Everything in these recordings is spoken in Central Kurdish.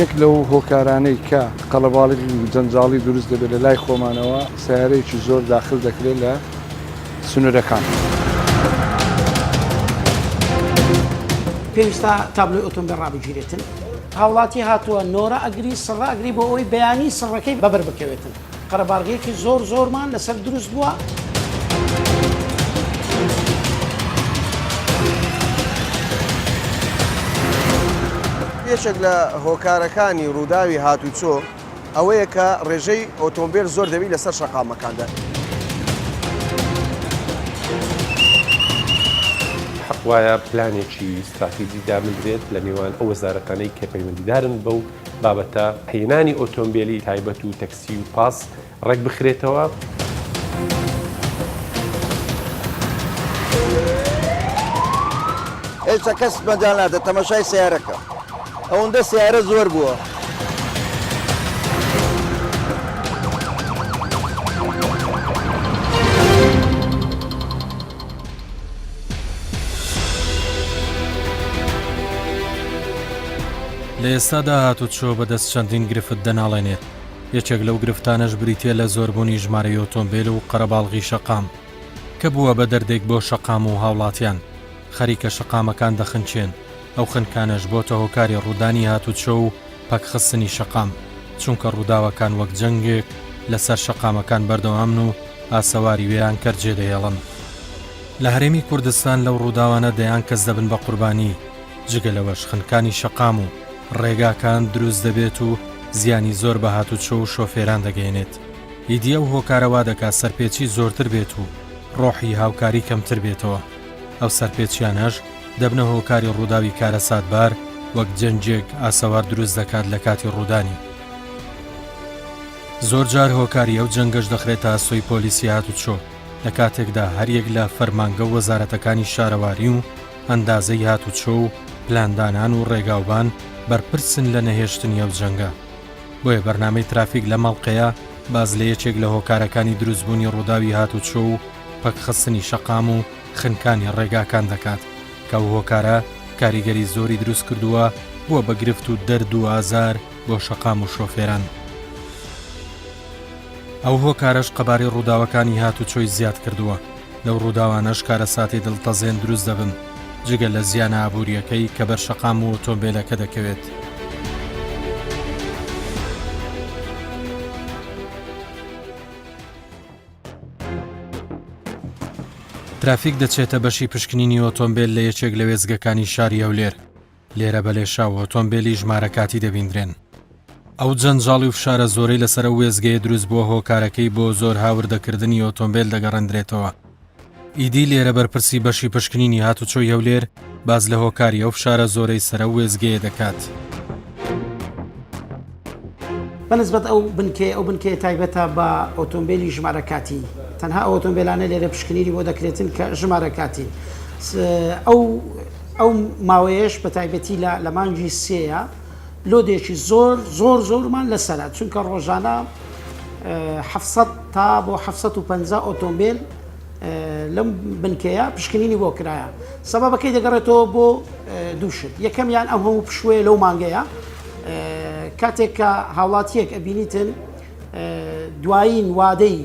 یەک لەو هۆکارانەی کە قەڵەباڵی جەنجاڵی دروست دەبێت لە لای خۆمانەوە سیارەیەکی زۆر داخل دەکرێت لە سنوورەکان. پێویستە تابلۆی ئۆتۆمبیل ڕابگیرێتن. هاوڵاتی هاتووە نۆرە ئەگری سڕە ئەگری بۆ ئەوەی بەیانی سڕەکەی بەبەر بکەوێتن. قەرەباڵغیەکی زۆرمان لەسەر دروست بووە. یەکێک لە هۆکارەکانی رووداوی هاتووچۆ ئەوەیە کە ڕێژەی ئۆتۆمبیل زۆر دەبی لەسەر شەقامەکاندا. وایە پلانێکی استراتیجی دامنرێت لە نێوان ئەو وەزارەکانەی کە پەیوەندیدارن بەو بابەتە هێنانی ئۆتۆمبیلی تایبەت و تەکسی و پاس ڕێک بخرێتەوە. هێچە کەس مەجال نادە تەماشای سیارەکە. ئەوەندە سیارە زۆر بووە. لە ئێستادا هاتووچۆ بەدەست چەندین گرفت دەناڵێنێت. یەکێک لەو گرفتانەش بریتە لە زۆربوونی ژمارەی ئۆتۆمبیل و قەرەباڵغی شەقام کە بووە بە دەردێک بۆ شەقام و هاوڵاتیان. خەریکە شەقامەکان دەخنچێن. ئەو خنکانەش بۆتە هۆکاری ڕوودانی هاتووچۆ و پەکخستنی شەقام، چونکە ڕووداوەکان وەک جەنگێک لەسەر شەقامەکان بەردەوامن و ئاسەواری وێیان کەرجێ دەهێڵن. لە هەرێمی کوردستان لەو ڕووداوانە دەیان کەس دەبن بە قوربانی. جگە لەوەش خنکانی شەقام و ڕێگاکان دروست دەبێت و زیانی زۆر بە هاتووچۆ و شۆفێران دەگەێنێت. ئیدیە و هۆکارەوا دەکات سەرپێچی زۆرتر بێت و ڕۆحی هاوکاری کەمتر بێتەوە. ئەو سەرپێچیانەش دەبنە هۆکاری ڕووداوی کارە ساتبار وەک جەنجێک ئاسەوار دروست دەکات لە کاتی ڕوودانی. زۆر جار هۆکاری ئەو جەنگەش دەخرێتە ئاسۆی پۆلیسی هاتووچۆ لە کاتێکدا هەریەک لە فەرمانگە و وەزارەتەکانی شارەواری و ئەندازەی هاتووچۆ و پلاندانان و ڕێگاوبان بەرپرسن لە نەهێشتنی ئەو جەنگە. بۆیە بەرنامەی ترافیک لە مەڵقەیە باز لە یەکێک لە هۆکارەکانی دروستبوونی ڕووداوی هاتووچۆ و پەکخستنی شەقام و خنکانی ڕێگاکان دەکات کە ئەو هۆکارە کاریگەری زۆری دروست کردووە بووە بە گرفت و دەرد و ئازار بۆ شەقام و شۆفێران. ئەو هۆکارەش قەبارەی ڕووداوەکانی هاتووچۆی زیاد کردووە. لەو ڕووداوانەش کارەساتی دڵتەزێن دروست دەبن جگە لە زیانە ئابوووریەکەی کە بەر شەقام و ئۆتۆمبیلەکە دەکەوێت. ترافیک دەچێتە بەشی پشکنینی ئۆتۆمبیل لە یەکێک لە وێزگەکانی شاری هەولێر. لێرە بەلێشاو ئۆتۆمبیلی ژمارەکاتی دەبیندرێن. ئەو جەنجاڵی و فشارە زۆرەی لەسەر وێزگەیە دروست بووە هۆکارەکەی بۆ زۆر هاوردەکردنی ئۆتۆمبیل دەگەڕێندرێتەوە. ئیدی لێرە بەرپرسی بەشی پشکنینی هاتووچۆی هەولێر باز لە هۆکاری ئەو فشارە زۆرەی سەرە وێزگەیە دەکات. بەنسبەت ئەو بنکەیە تایبەتە بە ئۆتۆمبیلی ژمارەکاتی. تەنها ئەو ئۆتۆمبیلانە لێرە پشکنینی بۆ دەکرێتن کە ژمارەکاتی. ئەو ماوەیەش بە تایبەتی لە مانگی سێیە لۆدێکی زۆرمان لەسەرە، چونکە ڕۆژانە 700 تا بۆ 750 ئۆتۆمبیل لەم بنکەیە پشکنینی بۆ کرایە. سەبەبەکەی دەگەڕێتەوە بۆ دووشت. یەکەمیان ئەم هەموو پشوێ لەو مانگەیە کاتێک کە هاوڵاتیەک ئەبینیتن دوایین وادەی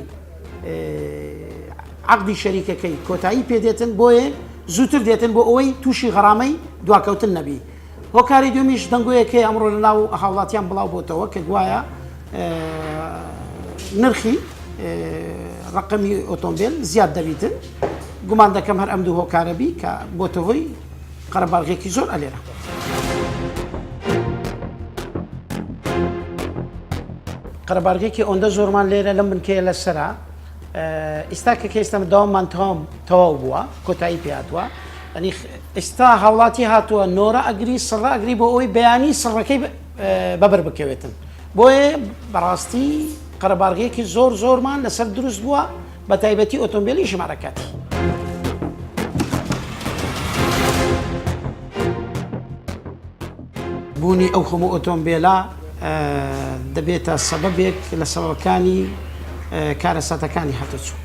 عەقدی شەریکەکەی کۆتایی پێدێتن بۆیە زووتر دێتن بۆ ئەوەی تووشی غەرامەی دواکەوتن نەبی. هۆکاری دومیش دەنگۆیەکەی ئەمڕۆ لە ناو هاوڵاتیان بڵاو بۆتەوە کە گوایە نرخی ڕقمی ئۆتۆمبیل زیاد دەبیتن. گومان دەکەم هەر ئەم دوو هۆکارەبی کە بۆتە هۆی قەرەباڵغێکی زۆر ئەلێرە. قەرەباڵغێکی ئەوەندە زۆرمان لێرە لەم بنکەیە لەسەرە. ئێستا کە ئێستا داوامان تەواو بووە، کۆتایی پێهاتووە. ئەنی ئێستا هاوڵاتی هاتووە نۆرە ئەگری سڕە ئەگری بۆ ئەوەی بەیانی سڕەکەی بەبەر بکەوێتن. بۆیە بەڕاستی قەرەباڵغێکی زۆرمان لەسەر دروست بووە بە تایبەتی ئۆتۆمبیلی ژمارەکاتی. بوونی ئەو هەموو ئۆتۆمبیلە دەبێتە سەبەبێک لە سەبەبەکانی کارەساتەکانی هاتووچۆ.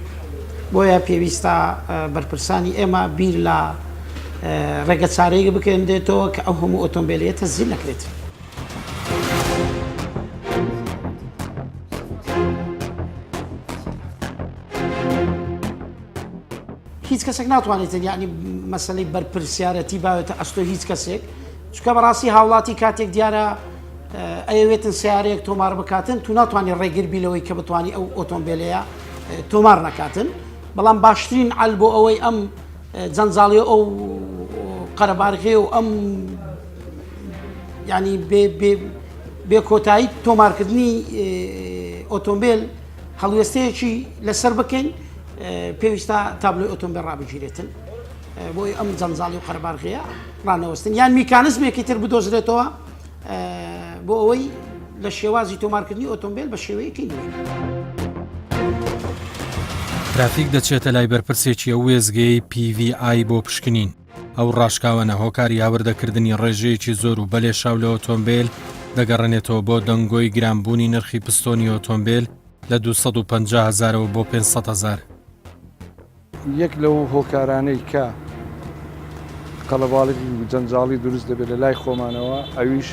بۆیە پێویستە بەرپرسانی ئێمە بیر لە ڕێگە چارەیەک بکەن دێتەوە کە ئەو هەموو ئۆتۆمبیلەیە تەزیین نەکرێت. هیچ کەسێک ناتوانێت یعنی مەسلەی بەرپرسیارەتی باوێتە ئەستۆ هیچ کەسێک چکە بەڕاستی هاوڵاتی کاتێک دیارە ئەوێتن سیارەیەک تۆمار بکاتن تو ناتوانانی ڕێگر بیلەوەی کە بتوانانی ئەو ئۆتۆمبیلەیە تۆمار نکاتن بەڵام باشترین عەل بۆ ئەوەی ئەم جەنجاڵی ئەو قەرەبارغێ و ئەم ینی بێ کۆتایی تۆمارکردنی ئۆتۆمبیل هەڵوێستەیەکی لەسەر بکەین پێویستە تابلۆی ئۆتۆمبیل ڕابگیرێتن بۆی ئەم جەنجاڵی و قەرەبارغەیە ڕانەوەستن یان میکانزمێکی تر بدۆزرێتەوە بۆ ئەوەی لە شێوازی تۆمارکردنی ئۆتۆمبیل بە شێوەیەکی نوێ ترافیک دەچێتە لای بەرپرسێکی ئەو وێزگەی PVI بۆ پشکنین ئەو ڕاشکاوەنە هۆکاری هاوردەکردنی ڕێژەیەکی زۆر و بەلێ شاو لە ئۆتۆمبیل دەگەڕێنێتەوە بۆ دەنگۆی گرانبوونی نرخی پستۆنی ئۆتۆمبیل لە 250,000ەوە بۆ 500,000. یەک لەو هۆکارانەی کە قەڵەباڵی جەنجاڵی دروست دەبێت لە لای خۆمانەوە ئەویش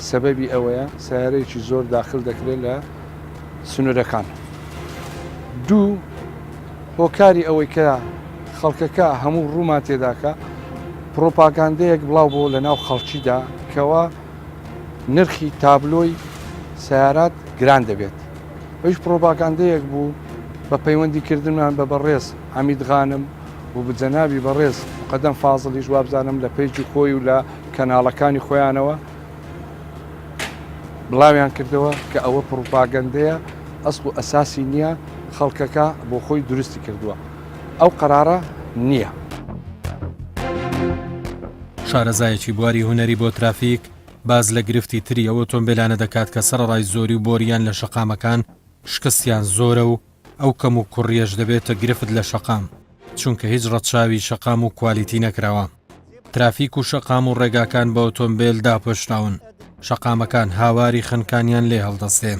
سەبەبی ئەوەیە سیارەیەکی زۆر داخل دەکرێت لە سنوورەکان. دوو هۆکاری ئەوەی کە خەڵکەکە هەموو ڕوومان تێداکە پرۆپاگاندەیەک بڵاو بۆ لە ناو خەڵکیدا کەەوە نرخی تابلۆی سیارات گران دەبێت. ئەوش پرۆپاگاندەیەک بوو بە پەیوەندیکردنمان بە بەڕێز حەمیدغانم و بجەنابی بەڕێز قەدەم فازڵیش وابزانم لە پێیجی خۆی و لە کەناڵەکانی خۆیانەوە بڵاویان کردەوە کە ئەوە پرۆپاگەندەیە ئەسڵ و ئەساسی نییە خەڵکەکە بۆ خۆی دروستی کردووە ئەو قەرارە نییە. شارەزایەکی بواری هوەری بۆ ترافیک باز لە گرفتی تری ئەو ئۆتۆمبیلانە دەکات کە سەرڕای زۆری و بۆریان لە شەقامەکان شکستیان زۆرە و ئەو کەم و کوڕیەش دەبێتە گرفت لە شەقام چونکە هیچ ڕەتچاوی شەقام و کوالیتی نەکراوە. ترافیک و شەقام و ڕێگاکان بە ئۆتۆمبیل داپۆشراون شەقامەکان هاواری خنکانیان لێ هەڵدەستێ.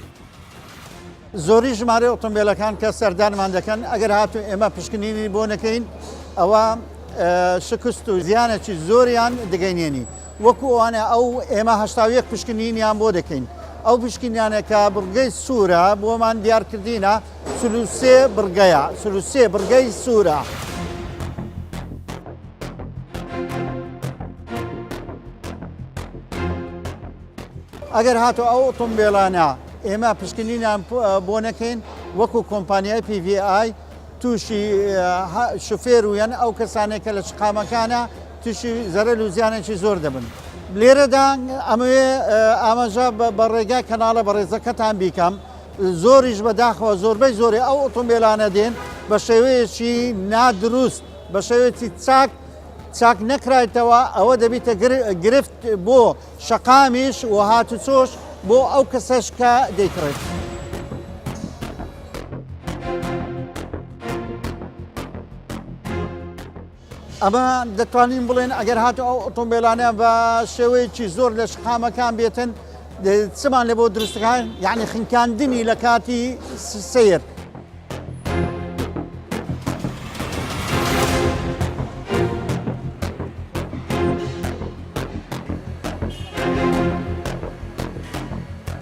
زۆری ژمارە ئۆتۆمبیلەکان کە سەردانمان دەکەن ئەگەر هاتو ئێمە پشکنینی بۆ نەکەین ئەوە شکست و زیانێکی زۆریان دەگەینێنی وەکو ئەوانە ئەو ئێمە 81 پشکنینیان بۆ دەکەین ئەو پشکنیانێکە بڕگەی سوورە بۆمان دیارکردینە 33 بڕگەیە 33 بڕگەی سوورە. ئەگەر هاتو ئەو ئۆتۆمبیلانە ئێمە پشکنینیان بۆ نەکەین وەکو کۆمپانیای PVI تووشی شوفێر و یان ئەو کەسانێکە لە شقامەکانە تووشی زەرەر و زیانێکی زۆر دەبن. لێرەدا ئەمەوێ ئاماژە بە ڕێگای کەناڵە بە ڕێزەکەتان بیکەم زۆریش بەداخەوە زۆربەی زۆری ئەو ئۆتۆمبیلانە دێن بە شێوەیەکی نادروست بە شێوەیەکی چاک نەکرایتەوە ئەوە دەبیتە گرفت بۆ شەقامیش و هاتوچۆش بۆ ئەو کەسەش کە دەیکڕێت. ئەمە دەتوانین بڵێن ئەگەر هاتو ئەو ئۆتۆمبیلانە بە شێوەیەکی زۆر لە شقامەکان بێتن چمان لە بۆ دروستەکان یعنی خنکاندنی لە کاتی سیر.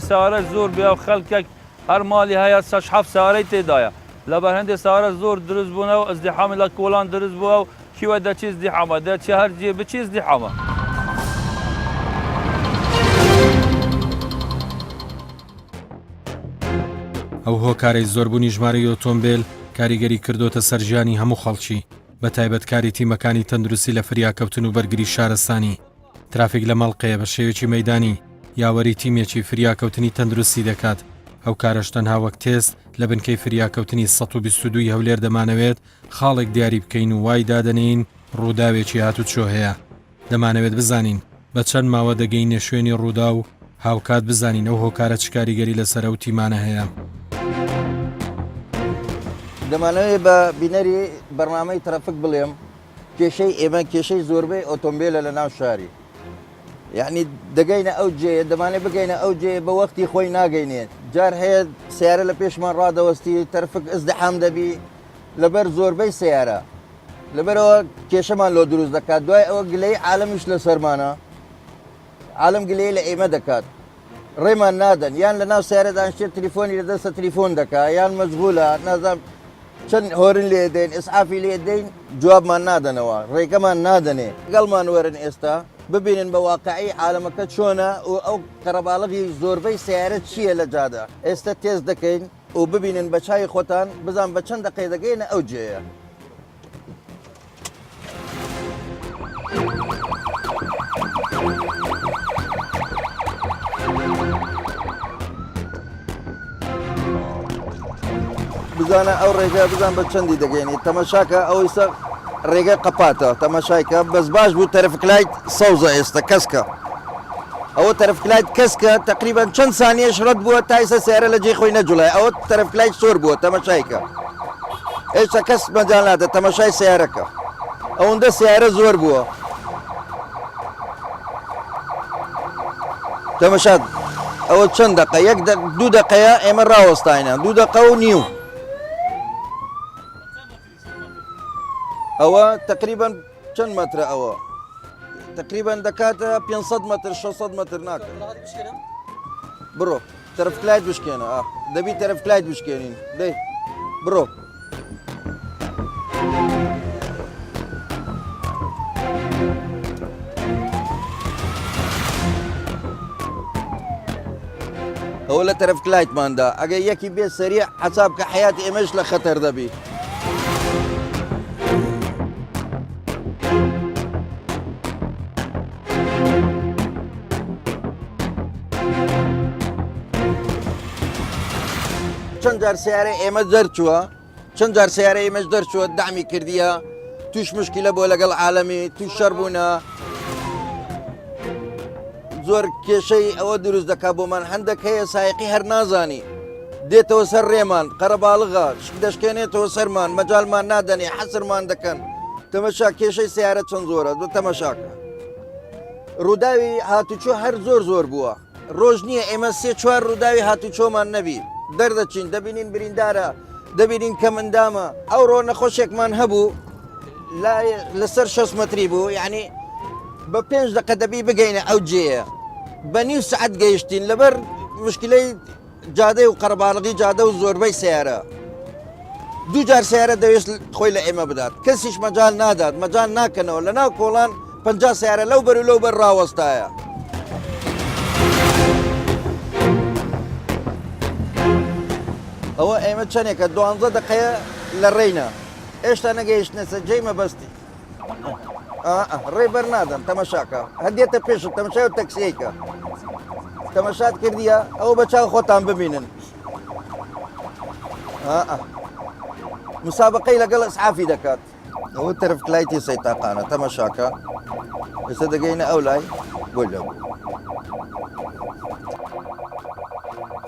سیارە زۆر بیا و خەڵکێک هەر ماڵی هەیە 6-7 سیارەی تێدایە لەبەر هەندێک سیارە زۆر دروست بوونە و ئەزدیحامی لە کۆڵان دروست بووە و کیوە دەچی ئەزدیحامە دەچی هەرجێ بچی ئەزدیحامە. ئەو هۆکارەی زۆربوونی ژمارەی ئۆتۆمبیل کاریگەری کردوتە سەرژیانی هەموو خەڵکی بە تایبەتکاری تیمەکانی تەندروستی لە فریاکەوتن و بەرگری شارستانی. ترافیک لە مەڵقەیە بە شێوێکی مەیدانی یاوەری تیمێکی فریاکەوتنی تەندروستی دەکات. ئەو کارەش تەنها وەک تێست لە بنکەی فریاکەوتنی 122 هەولێر دەمانەوێت خاڵێک دیاری بکەین و وای دادەنین ڕووداوێکی هاتووچۆ هەیە. دەمانەوێت بزانین بە چەند ماوە دەگەینە شوێنی ڕوودا و هاوکات بزانین ئەو هۆکارە چ کاریگەری لەسەر ئەو تیمانە هەیە. دەمانەوێت بە بینەری بەرنامەی ترافیک بڵێم کێشەی ئێمە کێشەی زۆربەی ئۆتۆمبیلە لە ناو شاری یعنی دەگەینە ئەو جێ دەمانێت بگەینە ئەو جێ بە وەختی خۆی ناگەینێت جار هەیە سیارە لە پێشمان ڕادەوەستی ترافیک ئەزدحام دەبی لەبەر زۆربەی سیارە لەبەرەوە کێشەمان لۆ دروست دەکات دوای ئەوە گلەی عالەمیش لە سەرمانە عالم گلەی لە ئێمە دەکات ڕێمان نادەن یان لە ناو سیارەدان شتێت تەلیفۆنی لەدەستە تەلیفۆن دەکات یان مەشغولە نازانم چەند هۆرن لێ دەین ئسعافی لێ دەین جوابمان نادەنەوە ڕێگەمان نادەنێ گەڵمان وەرن ئێستا ببینن بە واقعی عالەمەکە چۆنە و ئەو قەرەباڵغی زۆربەی سیارە چییە لە جادا ئێستا تێز دەکەین و ببینن بە چای خۆتان بزان بە چەند دقەی دەگەینە ئەو جێیە. بزانە ئەو ڕێگە بزان بە چەندی دەگەێنی تەمەشاکە ئەوەی سەر ڕێگە قەپاتە تەمەشایکە بەس باش بوو تەرفکلایت سەوزە ئێستا کەسکە ئەوە تەرفکلایت کەسکە تقریبان چەند سانیەش ڕەت بووە تایسە سیارە لە جێ خۆی نەجوڵای ئەوە تەرفکلایت سۆر بووە تەمەشایکە ئێستا کەس مەجال نادە تەمەشای سیارەکە ئەوەندە سیارە زۆر بووە تەمەشات ئەوە چەند دقە یەک دوو دقەیە ئێمە ڕاوەستاینە دوو دقە و نیو ئەوە تقریبان چەند مەترە ئەوە تقریبان دەکاتە 500 متر 600 متر ناکە بڕۆ تەرفکلایت بشکێنە دەبی تەرفکلایت بشکێنین دەی بڕۆ ئەوە لە تەرفکلایتماندا ئەگەر یەکی بێ سەریع حەساب کە حیاتی ئێمەش لە خەتەر دەبی چەند جار سیارە ئێمە دەرچووە چەند جار سیارە ئێمەش دەرچووە دامی کردیە توش مشکلە بۆ لەگەڵ عالەمی توش شەڕ بوونە زۆر کێشەی ئەوە دروست دەکات بۆمان هەندێک هەیە سایقی هەر نازانی دێتەوە سەر ڕێمان قەرەباڵغە دەشکێنێتەوە سەرمان مەجالمان نادەنێ حەسرمان دەکەن تەمەشا کێشەی سیارە چەند زۆرە دو تەمەشاکە ڕووداوی هاتووچۆ هەر زۆر بووە ڕۆژ نییە ئێمە سێ چوار ڕووداوی هاتووچۆمان نەبی دەردەچین دەبینین بریندارە دەبینین کە مندامە ئەو ڕۆ نەخۆشێکمان هەبوو لەسەر 6 متری بوو یعنی بە 5 دقە دەبی بگەینە ئەو جێیە بە نیو سعەت گەیشتین لەبەر مشکلەی جادەی و قەرەباڵغی جادە و زۆربەی سیارە دوو جار سیارە دەوێت خۆی لە ئێمە بدات کەسیش مەجال نادات مەجال ناکەنەوە لە ناو کۆڵان 50 سیارە لەو بەر و لەو بەر ڕاوەستایە ئەوە ئێمە چەندێکە 12 دقەیە لە ڕێینە ئێشتا نەگەیشتنە سەر جێی مەبەستی ڕێبەر نادەن تەمەشاکە هەندێتە پێش تەمەشای و تەکسیەکە تەمەشات کردیە ئەوە بە چاو خۆتان ببینن مسابقەی لەگەڵ ئەسعافی دەکات ئەوە تەرفکلایتی سەیتاقانە تەمەشاکە ئێستا دەگەینە ئەو لای بۆ لەو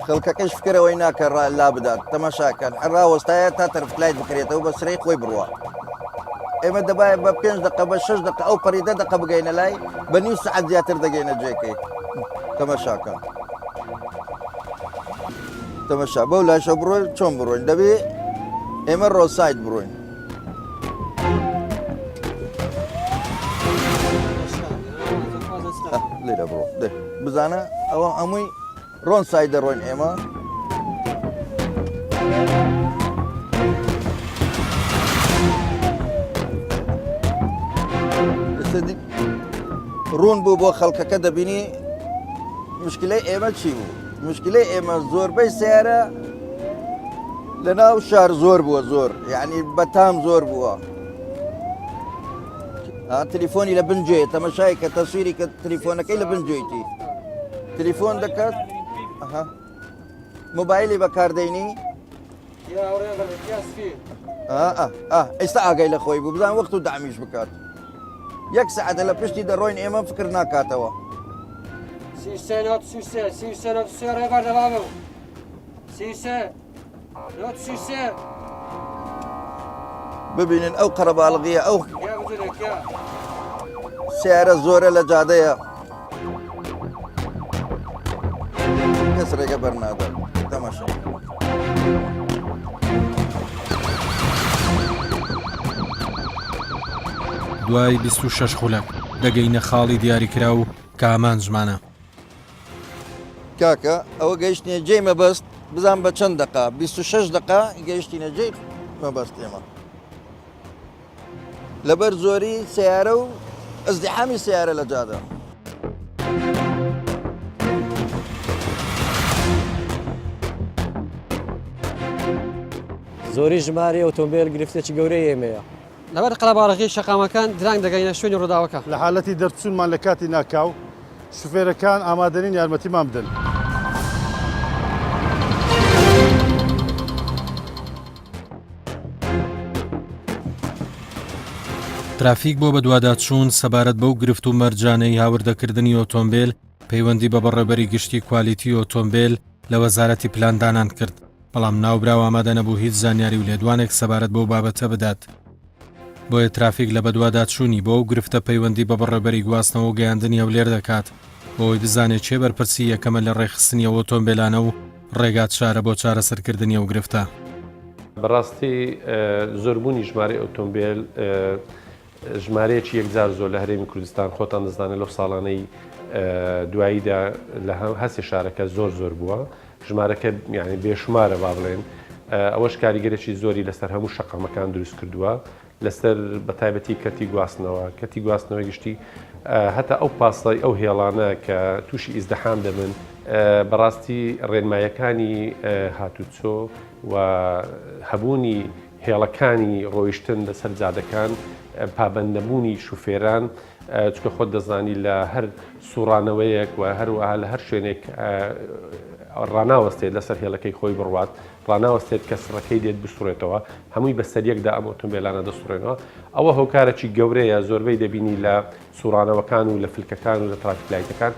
خەڵکەکەش فکرەوەی ناکە لا بدات تەماشاکەن ڕاوەستایە تا تەرفکلایت بکرێتەوە بە سرەی خۆی بڕوە ئێمە دەبایە بە 5 دقە بە 6 دقە ئەو پەری 10 دقە بگەینە لای بە نیو سعەت زیاتر دەگەینە جێکەی تەماشاکە تەماشا بەو لاشە بڕۆین چۆن بڕۆین دەبێ ئێمە ڕۆسایت بڕۆین لێرە بڕۆ بزانە ئەوە هەمووی ڕۆن سای دەڕۆین ئێمە ڕوون بوو بۆ خەڵکەکە دەبینی مشکلەی ئێمە چی بوو مشکلەی ئێمە زۆربەی سیارە لە ناو شار زۆر بووە زۆر یعنی بەتام زۆر بووە تەلیفۆنی لە بنجێ تەمەشای کە تەسویری کە تەلیفۆنەکەی لە بنجێتی تەلیفۆن دەکات مۆبایلی بەکاردەینی ئێستا ئاگای لە خۆی بوو بزان وەخت و دامیش بکات یەک سەعەتە لە پشتی دەڕۆین ئێمە فکر ناکاتەوە ببینن ئەو قەرەباڵغیە ئەو سیارە زۆرە لە جادەیە کەس ڕێگە بەرنادە تەماشا دوای 26 خولەک دەگەینە خاڵی دیاریکرا و کامان ژمانە کاکە ئەوە گەیشتنە جێی مەبەست بزان بە چەند دقا 26 دقا گەیشتینە جێ مەبەست ئێمە لەبەر زۆری سیارە و ئەزدیحامی سیارە لە جادە. زۆری ژمارە ئۆتۆمبێل گرفتێکی گەورەی ئێمەیە لەبەر قەڵەباڵغی شەقامەکان درانگ دەگەینە شوێنی ڕووداوەکە. لە حالەتی دەرچوونمان لە کاتی ناکاو شوفێرەکان ئامادەنین یارمەتیمان بدەن. ترافیک بۆ بە دوواداچوون سەبارەت بەو گرفت و مەرجانەی هاوردەکردنی ئۆتۆمبێل پەیوەندی بە بەڕێبەری گشتی کوالیتی ئۆتۆمبێل لە وەزارەتی پلاندانان کرد، بەڵام ناوبراو ئامادە نەبوو هیچ زانیاری و لێدوانێک سەبارەت بەو بابەتە بدات. بۆیە ترافیک لە بەدواداچوونی بۆ ئەو گرفتە پەیوەندی بە بەڕێبەری گواستنەوە و گەیاندنی هەولێر دەکات بۆی بزانێت چێ بەرپرسی یەکەمە لە ڕێخستنی ئۆتۆمبێلانە و ڕێگات شارە بۆ چارەسەرکردنی ئەو گرفتە. بەڕاستی زۆربوونی ژمارەی ئۆتۆمبێل ژمارەیەکی یەکجار زۆر لە هەرێمی کوردستان خۆتان دەزانێت لەو ساڵانەی دواییدا لە هەستی شارەکە زۆر بووە. ژمارەکە یعنی بێشمارە با بڵێن. ئەوەش کاریگەرێکی زۆری لەسەر هەموو شەقامەکان دروست کردووە لەسەر بەتایبەتی کەتی گواستنەوەی گشتی هەتا ئەو پاسڵی ئەو هێڵانە کە تووشی ئیزدەحام دەبن بەڕاستی ڕێنمایەکانی هاتووچۆ و هەبوونی هێڵەکانی ڕۆیشتن لەسەر جادەکان پابەندەبوونی شوفێران چکە خۆت دەزانی لە هەر سوڕانەوەیەک و هەروەها لە هەر شوێنێک ڕناوەستێت لەسەر هێڵەکەی خۆی بڕوات ڕناوەستێت کە سڕەکەی دێت بسوڕێتەوە هەمووی بە سەریەکدا ئەم ئۆتۆمبێلانە دەسوڕێنەوە. ئەوە هۆکارێکی گەورەیە زۆربەی دەبینی لە سوڕانەوەکان و لە فلکەکان و لە ترافیک لایتەکان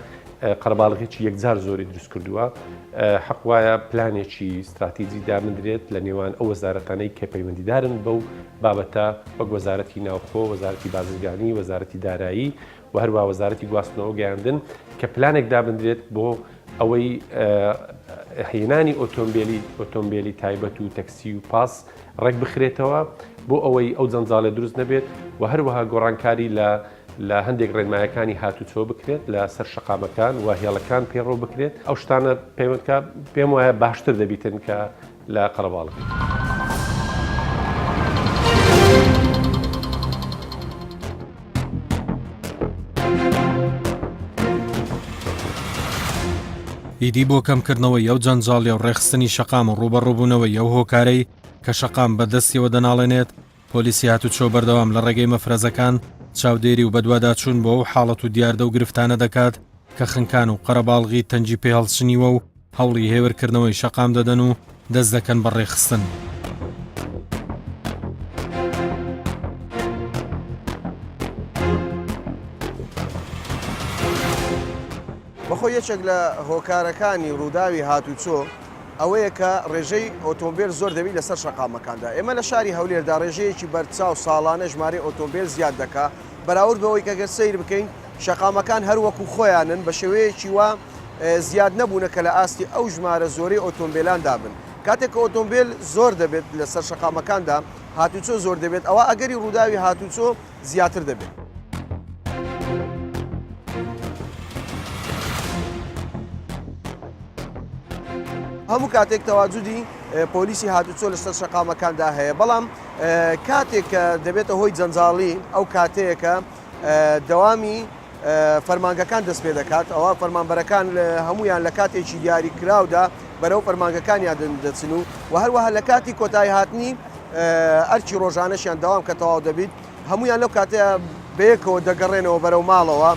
قەرەباڵغێکی یەکجار زۆری دروست کردووە. حەق وایە پلانێکی استراتیجی دامدرێت لە نێوان ئەو وەزارەتانەی کە پەیوەندیدارن بەو بابەتە وەک وەزارەتی ناوخۆ، وەزارەتی بازرگانی، وەزارەتی دارایی و هەروە وەزارەتی گواستنەوە گەیاندن کە پلانێک دابدرێت بۆ ئەوەی هێنانی ئۆتۆمبێلی تایبەت و تەکسی و پاس ڕێک بخرێتەوە بۆ ئەوەی ئەو جەنجاڵە دروست نەبێت و هەروەها گۆڕانکاری لە هەندێک ڕێنمایەکانی هاتووچۆ بکرێت لە سەر شەقامەکان و هێڵەکان پێڕۆ بکرێت. ئەو شتانە پەیوەندکە پێم وایە باشتر دەبیتن کە لە قەرەباڵغ. ئیدی بۆ کەمکردنەوەی ئەو جەنجاڵی و ڕێخستنی شەقام و ڕوبەڕووبوونەوەی ئەو هۆکارەی کە شەقام بەدەستیەوە دەناڵێنێت پۆلیسی هاتووچۆ بەردەوام لە ڕێگەی مەفرەزەکان چاودێری و بەدواداچوون بۆ ئەو حاڵەت و دیاردە و گرفتانە دەکات کە خنکان و قەرەباڵغی تەنجی پێ هەڵچنیوە و هەوڵی هێورکردنەوەی شەقام دەدەن و دەست دەکەن بە ڕێخستن. بەخۆ یەکێک لە هۆکارەکانی ڕووداوی هاتووچۆ ئەوەیە کە ڕێژەی ئۆتۆمبێل زۆر دەبی لەسەر شەقامەکاندا. ئێمە لە شاری هەولێردا ڕێژەیەکی بەرچاو ساڵانە ژمارەی ئۆتۆمبێل زیاد دەکا بەراورد بەوەی کە گەر سەیر بکەین شەقامەکان هەروەکو خۆیانن بە شێوەیەکی وا زیاد نەبوونە کە لە ئاستی ئەو ژمارە زۆری ئۆتۆمبێلان دابن. کاتێک کە ئۆتۆمبێل زۆر دەبێت لەسەر شەقامەکاندا هاتووچۆ زۆر دەبێت ئەوە ئەگەری ڕووداوی هاتووچۆ زیاتر دەبێت. هەموو کاتێک تەواجودی پۆلیسی هاتووچۆ لەسەر شەقامەکاندا هەیە، بەڵام کاتێک کە دەبێتە هۆی جەنجاڵی ئەو کاتەیەکە دەوامی فەرمانگەکان دەست پێ دەکات. ئەوە فەرمانبەرەکان هەمویان لە کاتێکی دیاری کراودا بەرەو فەرمانگەکانیان دەچن و هەروەها لە کاتی کۆتایی هاتنی ئەرچی ڕۆژانەشیان دەوام کە تەواو دەبیت هەمویان لەو کاتەیە بەیەکەوە دەگەڕێنەوە بەرەو ماڵەوە.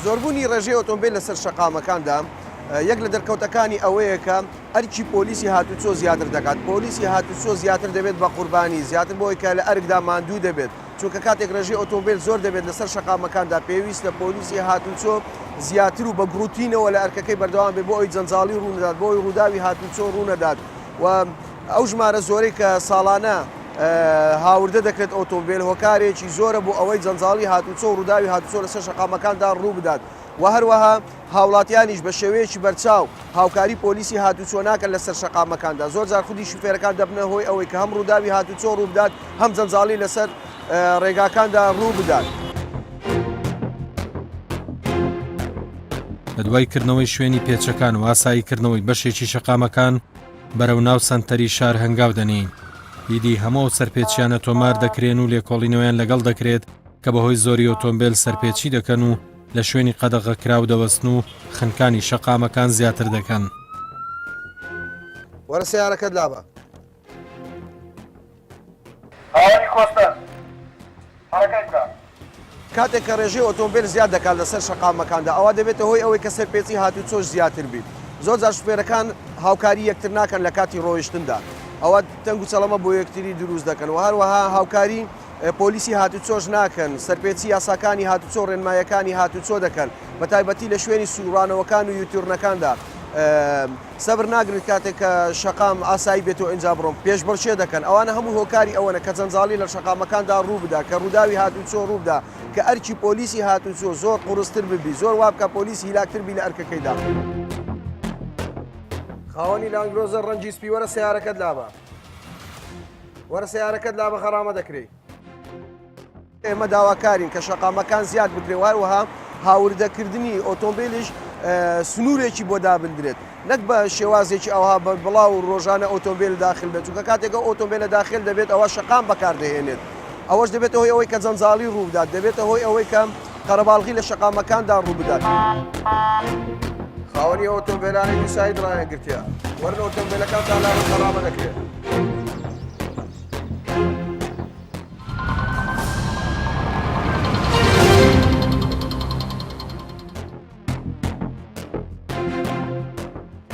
زۆربوونی ڕێژەی ئۆتۆمبێل لەسەر شەقامەکاندا یەک لە دەرکەوتەکانی ئەوەیە کە ئەرچی پۆلیسی هاتووچۆ زیاتر دەکات. پۆلیسی هاتووچۆ زیاتر دەبێت بە قوربانی، زیاتر بۆی کە لە ئەرکدا ماندوو دەبێت، چونکە کاتێک ڕێژەی ئۆتۆمبێل زۆر دەبێت لەسەر شەقامەکاندا پێویستە پۆلیسی هاتووچۆ زیاتر و بە گروتینەوە لە ئەرکەکەی بەردەوام بێت بۆ ئەوی جەنجاڵی ڕوونەدات، بۆ ئەوی ڕووداوی هاتووچۆ ڕوونەدات و ئەو ژمارە زۆرەی کە ساڵانە هاوردە دەکرێت ئۆتۆمبێل هۆکارێکی زۆرە بۆ ئەوەی جەنجاڵی هاتووچۆ و ڕووداوی هاتووچۆ لەسەر شەقامەکاندا ڕوو بدات و هەروەها هاوڵاتیانیش بە شێوەیەکی بەرچاو هاوکاری پۆلیسی هاتووچۆ ناکەن لەسەر شەقامەکاندا. زۆر جار خودی شوفێرەکان دەبنە هۆی ئەوەی کە هەم ڕووداوی هاتووچۆ ڕوو بدات هەم جەنجاڵی لەسەر ڕێگاکاندا ڕوو بدات. بە دوای کردنەوەی شوێنی پێچەکان و ئاساییکردنەوەی بەشێکی شەقامەکان بەرەو ناو سەنتەری شار هەنگاو دەنین. هیدی هەموو سەرپێچیانە تۆمار دەکرێن و لێکۆڵینەوەیان لەگەڵ دەکرێت کە بەهۆی زۆری ئۆتۆمبیل سەرپێچی دەکەن و لە شوێنی قەدەغەکراو دەوەستن و خنکانی شەقامەکان زیاتر دەکەن. وەرە سیارەکەت لابە. کاتێک کە ڕێژەی ئۆتۆمبیل زیاد دەکات لەسەر شەقامەکاندا ئەوە دەبێتە هۆی ئەوەی کە سەرپێچی هاتووچۆش زیاتر بیت. زۆر جار شوفێرەکان هاوکاری یەکتر ناکەن لە کاتی ڕۆیشتندا. ئەوە تەنگ و چەڵەمە بۆ یەکتری دروست دەکەن و هەروەها هاوکاری پۆلیسی هاتووچۆش ناکەن، سەرپێچی یاساکانی هاتووچۆ ڕێنمایەکانی هاتووچۆ دەکەن بە تایبەتی لە شوێنی سوورانەوەکان و یوتورنەکاندا. سەبر ناگرێت کاتێک کە شەقام ئاسایی بێتەوە ئینجا بڕۆم پێشبڕچێ دەکەن. ئەوانە هەموو هۆکاری ئەوەنە کە جەنجاڵی لە شەقامەکاندا ڕوو بدا، کە ڕووداوی هاتووچۆ ڕوو بدا، کە ئەرکی پۆلیسی هاتووچۆ زۆر قورستر ببی، زۆر وابکە پۆلیسی هیلاکتر بی لە ئەرکەکەیدا. خاوەنی لانگرۆزە ڕەنجی سپی وەرە سیارەکەت لابە. وەرە سیارەکەت لابە خەرامە دەکرێت. ئێمە داواکارین کە شەقامەکان زیاد بکرێ وایوەها هاوردەکردنی ئۆتۆمبیلیش سنوورێکی بۆ دابدرێت، نەک بە شێوازێکی ئەوها بڵاو ڕۆژانە ئۆتۆمبیل داخل بێت، چونکە کاتێکە ئۆتۆمبیلە داخل دەبێت ئەوە شەقام بەکاردەهێنێت. ئەوەش دەبێت هۆی ئەوەی کە جەنجاڵی ڕوو بدات، دەبێتە هۆی ئەوەی کە قەرەباڵغی لە شەقامەکاندا ڕوو بدات. خاوەنی ئۆتۆمبیلانی دووسایی دڕایان گرتیا وەرن ئۆتۆمبیلەکان تالاوە خەرامە دەکرێت.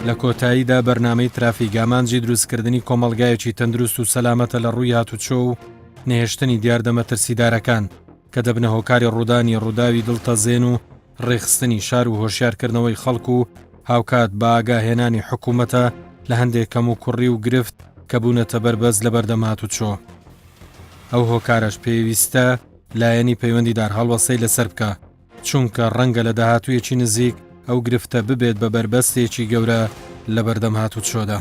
لە کۆتاییدا بەرنامەی ترافیک ئامانجی دروستکردنی کۆمەڵگایەکی تەندروست و سەلامەتە لە ڕووی هاتووچۆ و نێهێشتنی دیاردەمە ترسیدارەکان کە دەبنە هۆکاری ڕوودانی ڕووداوی دڵتەزێن و ڕێخستنی شار و هۆشیارکردنەوەی خەڵک و هاوکات بە ئاگاهێنانی حکوومەتە لە هەندێک کەم و کوڕی و گرفت کە بوونەتە بەربەز لە بەردەم هاتووچۆ. ئەو هۆکارەش پێویستە لایەنی پەیوەندیدار هەڵوەسەی لەسەر بکە، چونکە ڕەنگە لە داهاتوویەکی نزیک ئەو گرفتە ببێت بە بەربەستێکی گەورە لە بەردەم هاتووچۆدا.